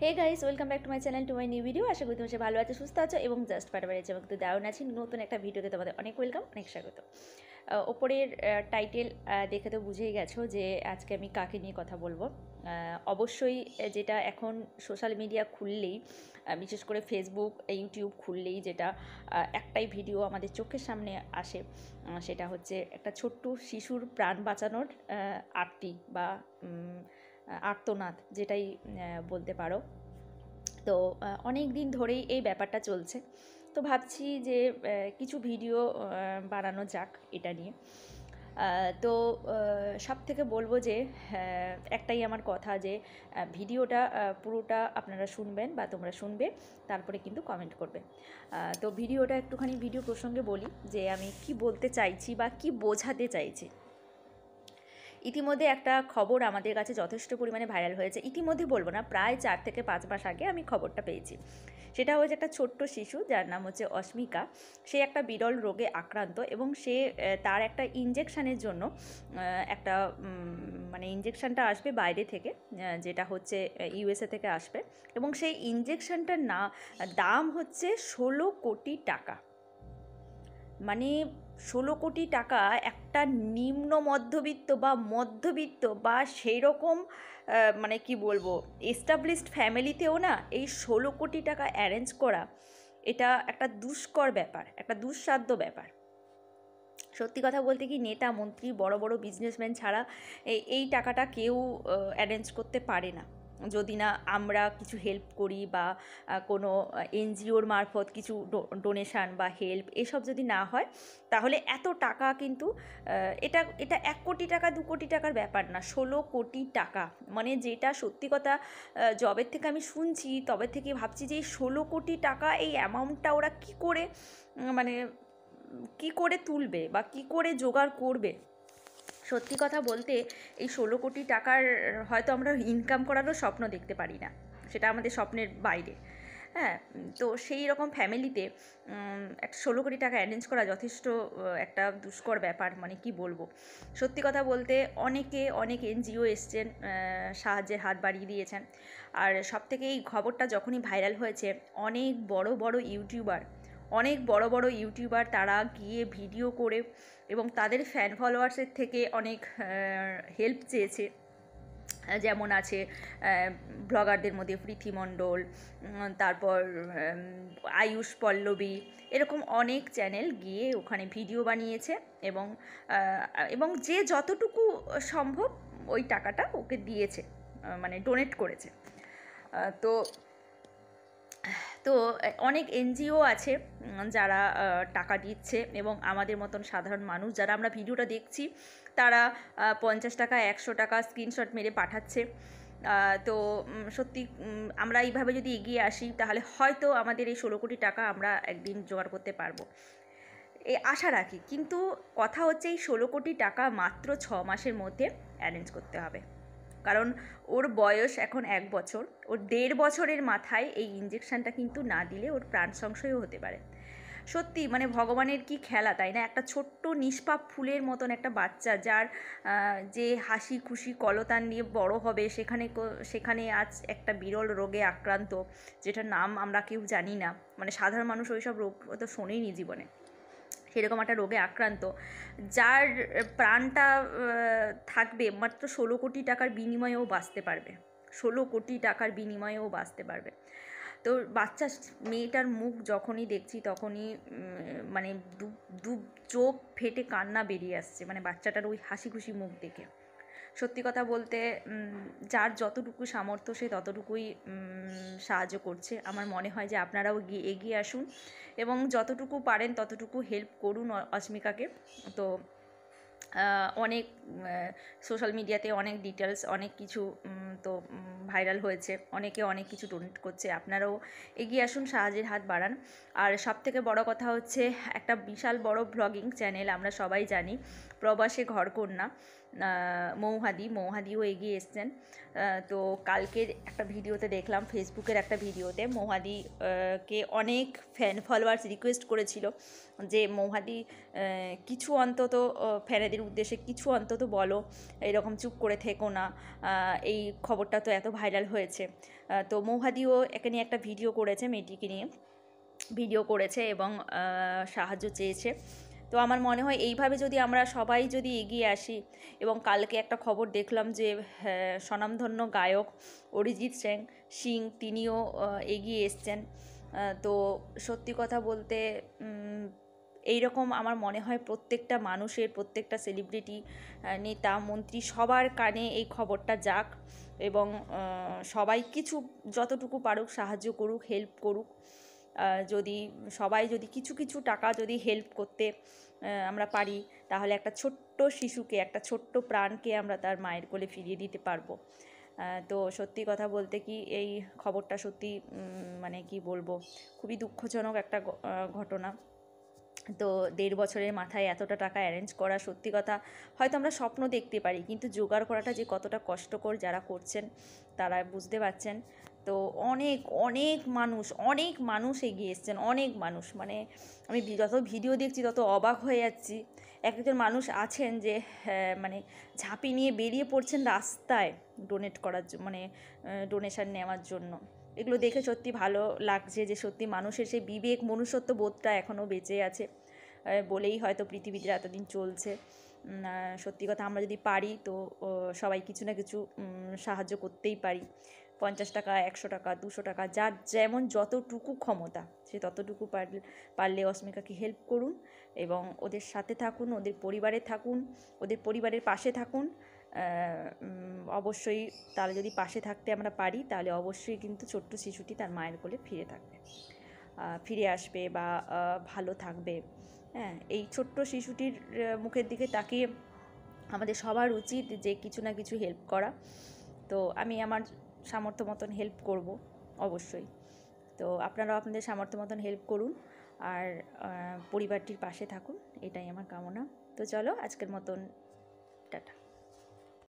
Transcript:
Hey guys, welcome back to my channel, to my new video. আশা করি তুমি ভালো আছো, সুস্থ আছো এবং জাস্ট পারবার আছে এবং দারুণ আছি। নতুন একটা ভিডিওতে তোমাদের অনেক ওয়েলকাম, অনেক স্বাগত। ওপরের টাইটেল দেখে তো বুঝেই গেছো যে আজকে আমি কাকে নিয়ে কথা বলবো। অবশ্যই যেটা এখন সোশ্যাল মিডিয়া খুললেই, বিশেষ করে ফেসবুক, ইউটিউব খুললেই যেটা একটাই ভিডিও আমাদের চোখের সামনে আসে, সেটা হচ্ছে একটা ছোট্ট শিশুর প্রাণ বাঁচানোর আরতি বা আর্তনাদ, যেটাই বলতে পারো। তো অনেক দিন ধরেই এই ব্যাপারটা চলছে। তো ভাবছি যে কিছু ভিডিও বানানো যাক এটা নিয়ে। তো সব থেকে বলবো যে একটাই আমার কথা যে ভিডিওটা পুরোটা আপনারা শুনবেন বা তোমরা শুনবে, তারপরে কিন্তু কমেন্ট করবে। তো ভিডিওটা একটুখানি ভিডিও প্রসঙ্গে বলি যে আমি কি বলতে চাইছি বা কি বোঝাতে চাইছি। ইতিমধ্যে একটা খবর আমাদের কাছে যথেষ্ট পরিমাণে ভাইরাল হয়েছে। ইতিমধ্যে বলবো না, প্রায় 4 থেকে 5 মাস আগে আমি খবরটা পেয়েছি। সেটা হচ্ছে একটা ছোট্ট শিশু, যার নাম হচ্ছে অস্মিকা। সে একটা বিরল রোগে আক্রান্ত এবং সে তার একটা ইনজেকশানের জন্য একটা মানে ইনজেকশানটা আসবে বাইরে থেকে, যেটা হচ্ছে ইউএসএ থেকে আসবে, এবং সেই ইনজেকশানটার দাম হচ্ছে 16 কোটি টাকা। মানে 16 কোটি টাকা একটা নিম্ন মধ্যবিত্ত বা মধ্যবিত্ত বা সেই রকম মানে কি বলবো, এস্টাবলিশড ফ্যামিলিতেও না এই 16 কোটি টাকা অ্যারেঞ্জ করা, এটা একটা দুষ্কর ব্যাপার, একটা দুঃসাধ্য ব্যাপার। সত্যি কথা বলতে কি, নেতা মন্ত্রী বড় বড় বিজনেসম্যান ছাড়া এই টাকাটা কেউ অ্যারেঞ্জ করতে পারে না, যদি না আমরা কিছু হেল্প করি বা কোনো এনজিওর মারফত কিছু ডোনেশান বা হেল্প এসব যদি না হয়, তাহলে এত টাকা কিন্তু এটা এটা 1 কোটি টাকা 2 কোটি টাকার ব্যাপার না, 16 কোটি টাকা। মানে যেটা সত্যি কথা, জবের থেকে আমি শুনছি তবে থেকে ভাবছি যে এই 16 কোটি টাকা, এই অ্যামাউন্টটা ওরা কী করে মানে কি করে তুলবে বা কি করে জোগাড় করবে। সত্যি কথা বলতে এই 16 কোটি টাকার হয়তো আমরা ইনকাম করারও স্বপ্ন দেখতে পারি না, সেটা আমাদের স্বপ্নের বাইরে। হ্যাঁ, তো সেই রকম ফ্যামিলিতে একটা 16 কোটি টাকা অ্যারেঞ্জ করা যথেষ্ট একটা দুষ্কর ব্যাপার। মানে কি বলবো, সত্যি কথা বলতে অনেক এনজিও এসছেন, সাহায্যের হাত বাড়িয়ে দিয়েছেন। আর সবথেকে এই খবরটা যখনই ভাইরাল হয়েছে, অনেক বড় বড় ইউটিউবার তারা গিয়ে ভিডিও করে এবং তাদের ফ্যান ফলোয়ার্সের থেকে অনেক হেল্প চেয়েছে। যেমন আছে ব্লগারদের মধ্যে প্রীতি মণ্ডল, তারপর আয়ুষ পল্লবী, এরকম অনেক চ্যানেল গিয়ে ওখানে ভিডিও বানিয়েছে এবং এবং যে যতটুকু সম্ভব ওই টাকাটা ওকে দিয়েছে, মানে ডোনেট করেছে। তো তো অনেক এনজিও আছে যারা টাকা দিচ্ছে, এবং আমাদের মতন সাধারণ মানুষ যারা আমরা ভিডিওটা দেখছি, তারা 50 টাকা 100 টাকা স্ক্রিনশট মেরে পাঠাচ্ছে। তো সত্যি আমরা এইভাবে যদি এগিয়ে আসি, তাহলে হয়তো আমাদের এই 16 কোটি টাকা আমরা একদিন জোগাড় করতে পারবো, এ আশা রাখি। কিন্তু কথা হচ্ছে এই 16 কোটি টাকা মাত্র 6 মাসের মধ্যে অ্যারেঞ্জ করতে হবে, কারণ ওর বয়স এখন 1 বছর। ওর 1.5 বছরের মাথায় এই ইঞ্জেকশানটা কিন্তু না দিলে ওর প্রাণ সংশয়ও হতে পারে। সত্যি মানে ভগবানের কি খেলা, তাই না? একটা ছোট্ট নিষ্পাপ ফুলের মতন একটা বাচ্চা, যার যে হাসি খুশি কলতান নিয়ে বড় হবে, সেখানে আজ একটা বিরল রোগে আক্রান্ত, যেটার নাম আমরা কেউ জানি না। মানে সাধারণ মানুষ ওই সব রোগ তো শোনেইনি জীবনে। সেরকম একটা রোগে আক্রান্ত, যার প্রাণটা থাকবে মাত্র 16 কোটি টাকার বিনিময়েও বাঁচতে পারবে, 16 কোটি টাকার বিনিময়েও বাঁচতে পারবে। তো বাচ্চা মেয়েটার মুখ যখনই দেখছি, তখনই মানে দু চোখ ফেটে কান্না বেরিয়ে আসছে, মানে বাচ্চাটার ওই হাসি খুশি মুখ দেখে। সত্যি কথা বলতে যার যতটুকু সামর্থ্য সে ততটুকুই সাহায্য করছে। আমার মনে হয় যে আপনারাও এগিয়ে আসুন এবং যতটুকু পারেন ততটুকু হেল্প করুন অস্মিকাকে। তো অনেক সোশ্যাল মিডিয়াতে অনেক ডিটেলস, অনেক কিছু তো ভাইরাল হয়েছে, অনেকে অনেক কিছু ডোনেট করছে। আপনারাও এগিয়ে আসুন, সাহায্যের হাত বাড়ান। আর সবথেকে বড় কথা হচ্ছে, একটা বিশাল বড় ব্লগিং চ্যানেল আমরা সবাই জানি, প্রবাসে ঘরকন্যা, মৌহাদিও এগিয়ে এসছেন। তো কালকের একটা ভিডিওতে দেখলাম, ফেসবুকের একটা ভিডিওতে কে অনেক ফ্যান ফলোয়ার্স রিকোয়েস্ট করেছিল যে মৌহাদি কিছু অন্তত ফ্যানেদের উদ্দেশ্যে কিছু অন্তত বলো, এরকম চুপ করে থেকো না, এই খবরটা তো এত ভাইরাল হয়েছে। তো মৌহাদিও এখানে একটা ভিডিও করেছে, মেয়েটিকে নিয়ে ভিডিও করেছে এবং সাহায্য চেয়েছে। তো আমার মনে হয় এইভাবে যদি আমরা সবাই যদি এগিয়ে আসি, এবং কালকে একটা খবর দেখলাম যে স্বনামধন্য গায়ক অরিজিৎ সিং তিনিও এগিয়ে এসছেন। তো সত্যি কথা বলতে এইরকম আমার মনে হয় প্রত্যেকটা মানুষের, প্রত্যেকটা সেলিব্রিটি, নেতা মন্ত্রী সবার কানে এই খবরটা যাক, এবং সবাই কিছু যতটুকু পারুক সাহায্য করুক, হেল্প করুক। যদি সবাই যদি কিছু কিছু টাকা যদি হেল্প করতে আমরা পারি, তাহলে একটা ছোট্ট শিশুকে, একটা ছোট্ট প্রাণকে আমরা তার মায়ের কোলে ফিরিয়ে দিতে পারবো। তো সত্যি কথা বলতে কি, এই খবরটা সত্যি মানে কি বলবো, খুবই দুঃখজনক একটা ঘটনা। তো 1.5 বছরের মাথায় এতটা টাকা অ্যারেঞ্জ করা, সত্যি কথা হয়তো আমরা স্বপ্ন দেখতে পারি, কিন্তু জোগাড় করাটা যে কতটা কষ্টকর যারা করছেন তারা বুঝতে পারছেন। তো অনেক অনেক মানুষ এগিয়ে এসছেন, অনেক মানুষ, মানে আমি যত ভিডিও দেখছি তত অবাক হয়ে যাচ্ছি। একজন মানুষ আছেন যে মানে ঝাঁপি নিয়ে বেরিয়ে পড়ছেন রাস্তায় ডোনেট করার জন্য, মানে ডোনেশন নেওয়ার জন্য। এগুলো দেখে সত্যি ভালো লাগছে যে সত্যি মানুষের সেই বিবেক, মনুষ্যত্ব বোধটা এখনও বেঁচে আছে বলেই হয়তো পৃথিবীতে এতদিন চলছে। সত্যি কথা, আমরা যদি পারি তো সবাই কিছু না কিছু সাহায্য করতেই পারি। 50 টাকা, 100 টাকা, 200 টাকা, যার যেমন যতটুকু ক্ষমতা সে ততটুকু পারলে অস্মিকাকে হেল্প করুন, এবং ওদের সাথে থাকুন, ওদের পরিবারে থাকুন, ওদের পরিবারের পাশে থাকুন। অবশ্যই তারা যদি পাশে থাকতে আমরা পারি, তাহলে অবশ্যই কিন্তু ছোট্ট শিশুটি তার মায়ের কোলে ফিরে আসবে বা ভালো থাকবে। হ্যাঁ, এই ছোট্ট শিশুটির মুখের দিকে তাকিয়ে আমাদের সবার উচিত যে কিছু না কিছু হেল্প করা। তো আমি আমার সামর্থ্য মতন হেল্প করব অবশ্যই। তো আপনারাও আপনাদের সামর্থ্য মতন হেল্প করুন, আর পরিবারটির পাশে থাকুন, এটাই আমার কামনা। তো চলো, আজকের মতন টাটা।